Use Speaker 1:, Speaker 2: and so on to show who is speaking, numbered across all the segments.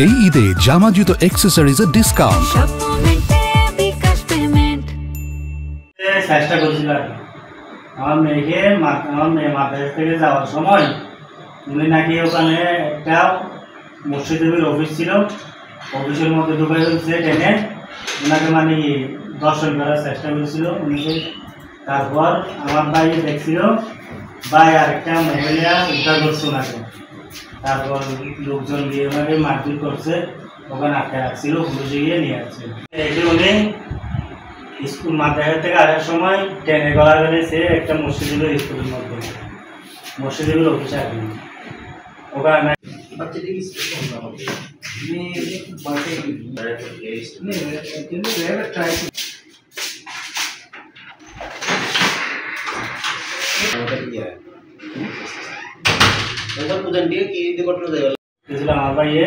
Speaker 1: এই ঈদে জামা জুতো অ্যাক্সেসরিজের ডিসকাউন্ট।
Speaker 2: চেষ্টা করছিলাম আমার মেয়ে মাদ্রাসা থেকে যাওয়ার সময় উনি নাকি ওখানে একটা মসজিদের অফিস ছিল, অফিসের মধ্যে ঢুকে ফেলছে টেনে, ওনাকে মানে দর্শন করার চেষ্টা করেছিল উনিকে। তারপর আমার ভাই দেখছিল, ভাই আরেকটা মহিলা উদ্ধার করছে ওনাকে। তারপর লোকজন গিয়ে ওনাকে মারপিট করছে, ওখানে আটকে রাখছিল, পুলিশে গিয়ে নিয়ে আসছে। এটি উনি স্কুল মাদ্রাসা থেকে আসার সময় ট্রেনে গলা বেড়েছে একটা মসজিদের স্কুলের মধ্যে, মসজিদের অফিসে আর কি ওখানে আমার ভাইয়ে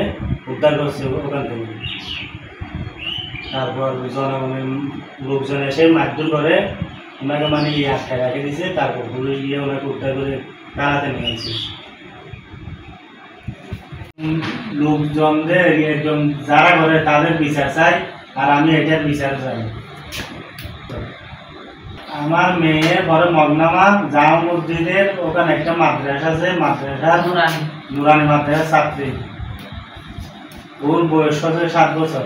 Speaker 2: উদ্ধার করছে ওখান থেকে। তারপর জনগণের লোকজন এসে মারধর করে ওনাকে মানে আটকায় রেখে দিয়েছে। তারপর পুলিশ গিয়ে ওনাকে উদ্ধার করে তাড়াতে নিয়েছে। লোকজনদের একদম যারা করে তাদের বিচার চাই, আর আমি এটার বিচার চাই। আমার মেয়ে পরে মগনামা জামা মসজিদের ওখানে একটা মাদ্রাসা আছে, মাদ্রাসা নুরানি মাদ্রাসার ছাত্রী। ওর বয়স হচ্ছে 7 বছর।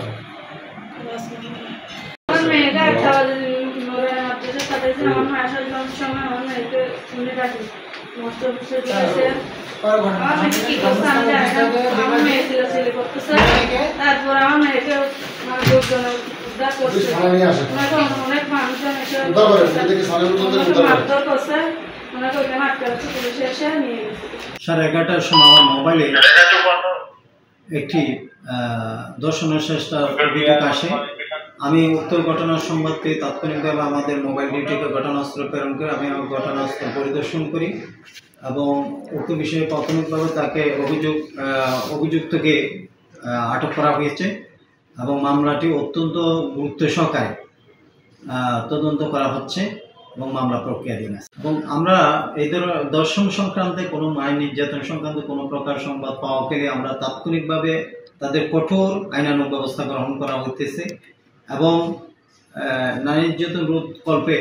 Speaker 3: সাড়ে 11টার সময় আমার মোবাইলে একটি দর্শনের চেষ্টার অভিযোগ আসে। আমি উক্ত ঘটনার সংবাদ পেয়ে তাৎক্ষণিকভাবে আমাদের মোবাইল ডিউটিকে ঘটনাস্থল প্রেরণ করে আমি আমার ঘটনাস্থল পরিদর্শন করি এবং উক্ত বিষয়ে প্রাথমিকভাবে তাকে অভিযুক্তকে আটক করা হয়েছে এবং মামলাটি অত্যন্ত গুরুত্ব সহকারে তদন্ত করা হচ্ছে এবং মামলা প্রক্রিয়াধীন আছে। এবং আমরা এই দর্শন সংক্রান্তে কোনো মায়ের নির্যাতন সংক্রান্ত কোনো প্রকার সংবাদ পাওয়া গেলে আমরা তাৎক্ষণিকভাবে তাদের কঠোর আইনানুগ ব্যবস্থা গ্রহণ করা হইতেছে এবং নারী নির্যাতন রোধ কল্পে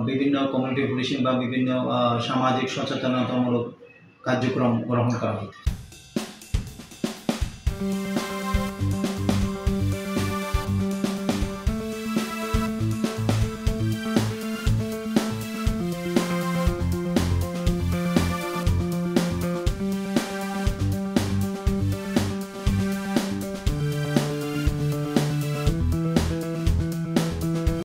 Speaker 3: বিভিন্ন কমিউনিটি পুলিশিং বা বিভিন্ন সামাজিক সচেতনতামূলক কার্যক্রম গ্রহণ করা হচ্ছে।